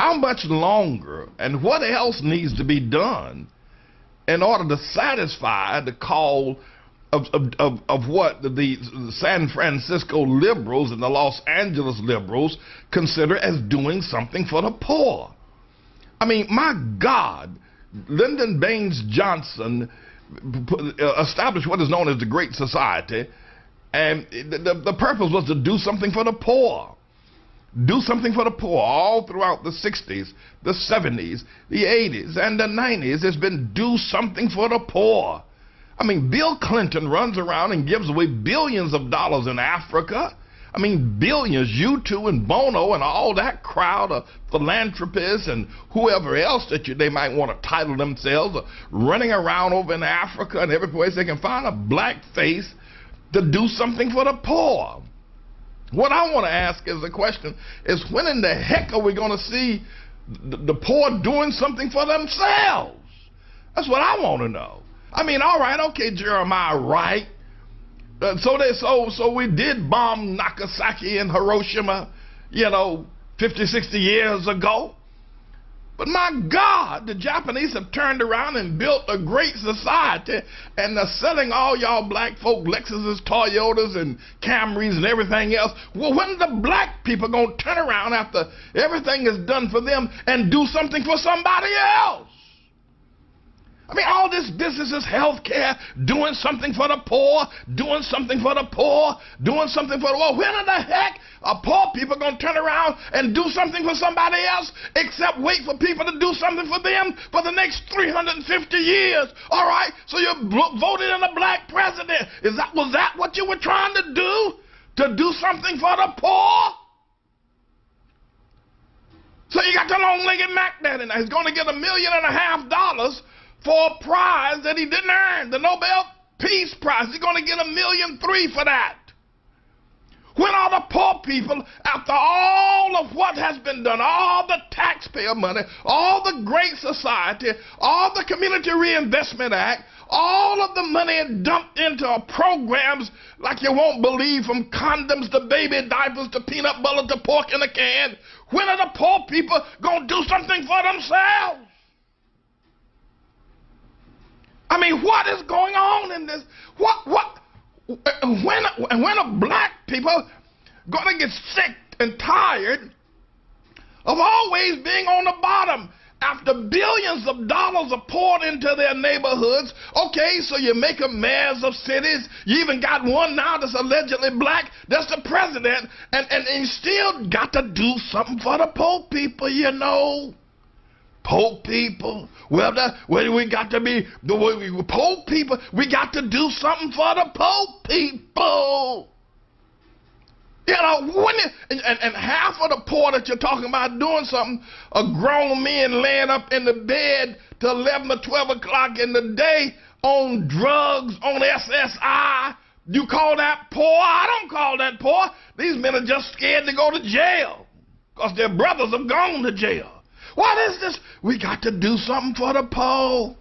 how much longer and what else needs to be done in order to satisfy the call of what the San Francisco liberals and the Los Angeles liberals consider as doing something for the poor? I mean, my God, Lyndon Baines Johnson established what is known as the Great Society, and the purpose was to do something for the poor. Do something for the poor. All throughout the 60s, the 70s, the 80s, and the 90s, it's been do something for the poor. I mean, Bill Clinton runs around and gives away billions of dollars in Africa. I mean, billions. U2 and Bono and all that crowd of philanthropists and whoever else that they might want to title themselves running around over in Africa and every place they can find a black face to do something for the poor. What I want to ask is the question is, when in the heck are we going to see the poor doing something for themselves? That's what I want to know. I mean, all right, okay, Jeremiah, right? So we did bomb Nagasaki and Hiroshima, 50, 60 years ago. But my God, the Japanese have turned around and built a great society, and they're selling all y'all black folk Lexuses, Toyotas, and Camrys and everything else. Well, when the black people going to turn around after everything is done for them and do something for somebody else? I mean, all this business is health care, doing something for the poor, doing something for the poor, doing something for the poor. When in the heck are poor people going to turn around and do something for somebody else except wait for people to do something for them for the next 350 years? All right, so you voted in a black president. Was that what you were trying to do? To do something for the poor? So you got the long-legged Mac Daddy now. He's going to get $1.5 million for a prize that he didn't earn, the Nobel Peace Prize. He's going to get $1.3 million for that. When are the poor people, after all of what has been done, all the taxpayer money, all the Great Society, all the Community Reinvestment Act, all of the money dumped into programs like you won't believe, from condoms to baby diapers to peanut butter to pork in a can, when are the poor people going to do something for themselves? I mean, what is going on in this? When are black people going to get sick and tired of always being on the bottom after billions of dollars are poured into their neighborhoods? Okay, so you make them mayors of cities. You even got one now that's allegedly black. That's the president. And you still got to do something for the poor people, Poor people. Well, we got to be the poor people. We got to do something for the poor people. And half of the poor that you're talking about doing something are grown men laying up in the bed till 11 or 12 o'clock in the day on drugs, on SSI. You call that poor? I don't call that poor. These men are just scared to go to jail because their brothers have gone to jail. What is this? We got to do something for the poor.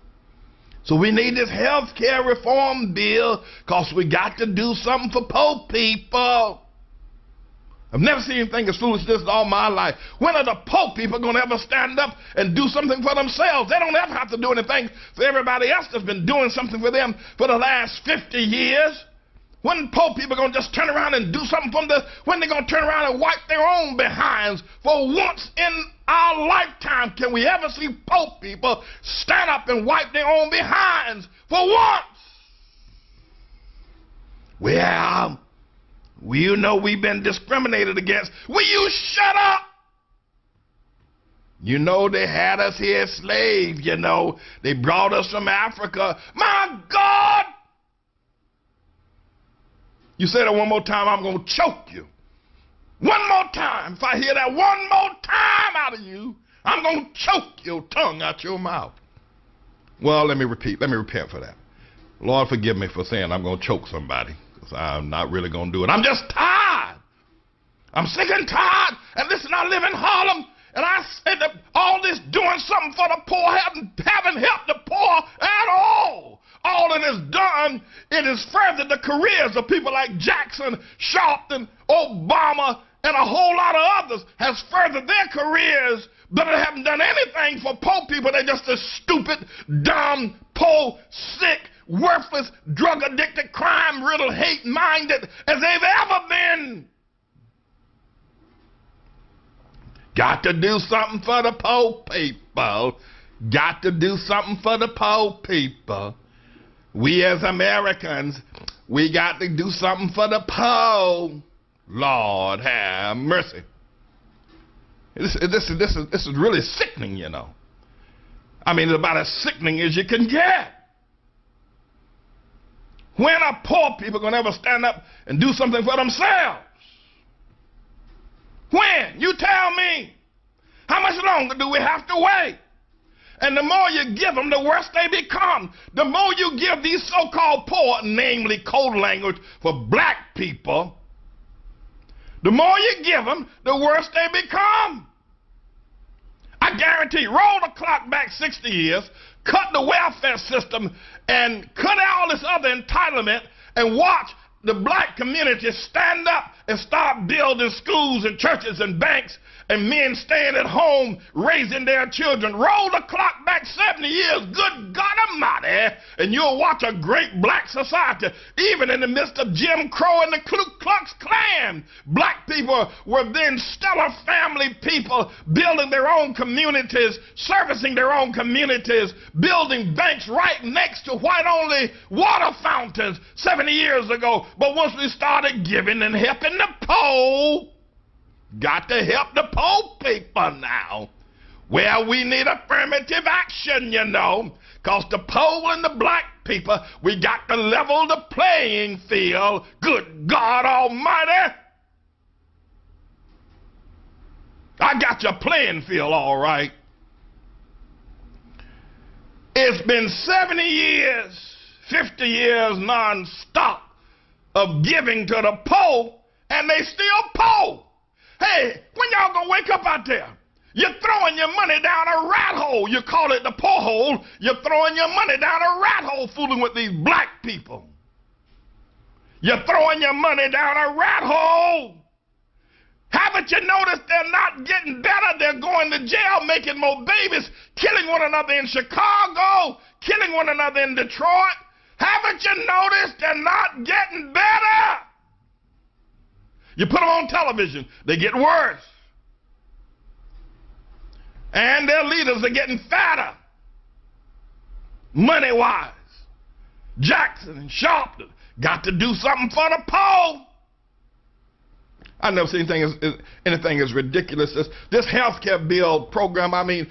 So we need this health care reform bill because we got to do something for poor people. I've never seen anything as foolish as this in all my life. When are the poor people going to ever stand up and do something for themselves? They don't ever have to do anything for everybody else that's been doing something for them for the last 50 years. When poor people going to just turn around and do something for them, when they going to turn around and wipe their own behinds? For once in our lifetime, can we ever see poor people stand up and wipe their own behinds for once? Well, we've been discriminated against. Will you shut up? They had us here slaves, They brought us from Africa. My God! You say that one more time, I'm going to choke you. One more time. If I hear that one more time out of you, I'm going to choke your tongue out your mouth. Well, let me repent for that. Lord, forgive me for saying I'm going to choke somebody, because I'm not really going to do it. I'm just tired. I'm sick and tired. And listen, I live in Harlem, and I said that all this doing something for the poor haven't helped the poor at all. All it has done, it has furthered the careers of people like Jackson, Sharpton, Obama, and a whole lot of others, has furthered their careers but they haven't done anything for poor people. They're just as stupid, dumb, poor, sick, worthless, drug-addicted, crime-riddled, hate-minded as they've ever been. Got to do something for the poor people. Got to do something for the poor people. We as Americans, we got to do something for the poor. Lord have mercy. This is really sickening, you know. I mean, it's about as sickening as you can get. When are poor people going to ever stand up and do something for themselves? When? You tell me. How much longer do we have to wait? And the more you give them, the worse they become. The more you give these so-called poor, namely code language for black people, the more you give them, the worse they become. I guarantee you, roll the clock back 60 years, cut the welfare system, and cut all this other entitlement, and watch the black community stand up and start building schools and churches and banks, and men staying at home raising their children. Roll the clock back 70 years, good God Almighty, and you'll watch a great black society. Even in the midst of Jim Crow and the Ku Klux Klan, black people were then stellar family people, building their own communities, servicing their own communities, building banks right next to white-only water fountains 70 years ago. But once we started giving and helping the poor, got to help the poor people now. Well, we need affirmative action, you know, because the poor and the black people, we got to level the playing field. Good God Almighty. I got your playing field all right. It's been 70 years, 50 years non-stop of giving to the poor, and they still poor. Hey, when y'all gonna wake up out there? You're throwing your money down a rat hole. You call it the poor hole. You're throwing your money down a rat hole fooling with these black people. You're throwing your money down a rat hole. Haven't you noticed they're not getting better? They're going to jail, making more babies, killing one another in Chicago, killing one another in Detroit. Haven't you noticed they're not getting better? You put them on television, they get worse. And their leaders are getting fatter, money-wise. Jackson and Sharpton got to do something for the poor. I've never seen anything as ridiculous as this health care bill program. I mean,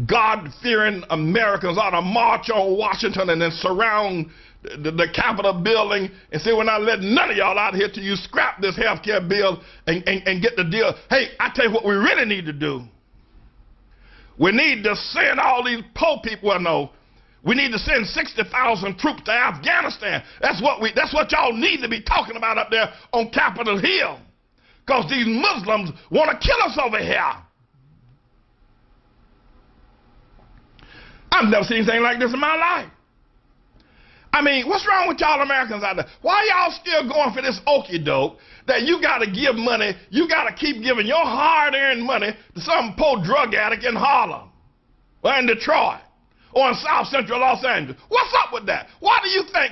God-fearing Americans ought to march on Washington and then surround the Capitol building and say, we're not letting none of y'all out here till you scrap this health care bill and get the deal. Hey, I tell you what we really need to do. We need to send all these poor people, well, no, we need to send 60,000 troops to Afghanistan. That's what y'all need to be talking about up there on Capitol Hill. Because these Muslims want to kill us over here. I've never seen anything like this in my life. I mean, what's wrong with y'all Americans out there? Why y'all still going for this okie doke that you got to give money, you got to keep giving your hard-earned money to some poor drug addict in Harlem or in Detroit or in South Central Los Angeles? What's up with that? Why do you think,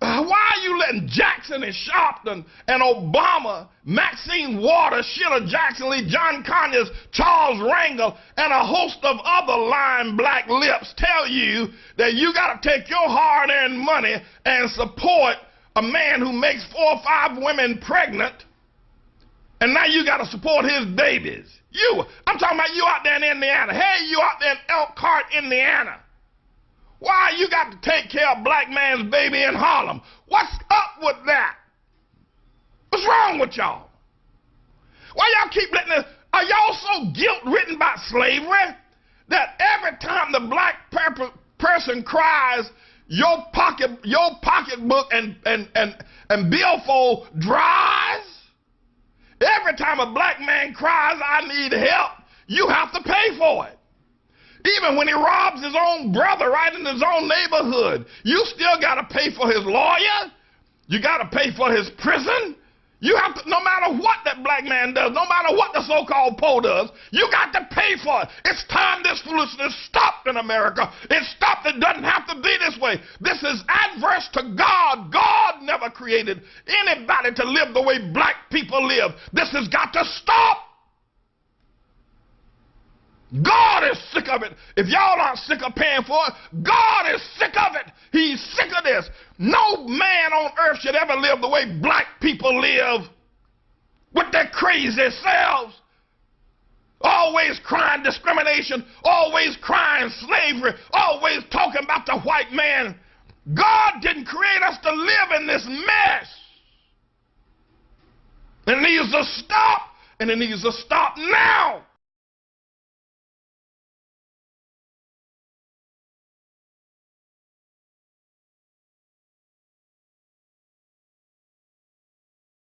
why are you letting Jackson and Sharpton and Obama, Maxine Waters, Sheila Jackson Lee, John Conyers, Charles Rangel, and a host of other lying black lips tell you that you got to take your hard-earned money and support a man who makes 4 or 5 women pregnant, and now you got to support his babies? I'm talking about you out there in Indiana. Hey, you out there in Elkhart, Indiana. Why you got to take care of black man's baby in Harlem? What's up with that? What's wrong with y'all? Why y'all keep letting this? Are y'all so guilt-ridden by slavery that every time the black person cries, your pocketbook and billfold dries? Every time a black man cries, I need help, you have to pay for it. Even when he robs his own brother right in his own neighborhood, you still got to pay for his lawyer. You got to pay for his prison. You have to, no matter what that black man does, no matter what the so-called poor does, you got to pay for it. It's time this foolishness stopped in America. It stopped. It doesn't have to be this way. This is adverse to God. God never created anybody to live the way black people live. This has got to stop. God is sick of it. If y'all aren't sick of paying for it, God is sick of it. He's sick of this. No man on earth should ever live the way black people live, with their crazy selves. Always crying discrimination, always crying slavery, always talking about the white man. God didn't create us to live in this mess. It needs to stop, and it needs to stop now.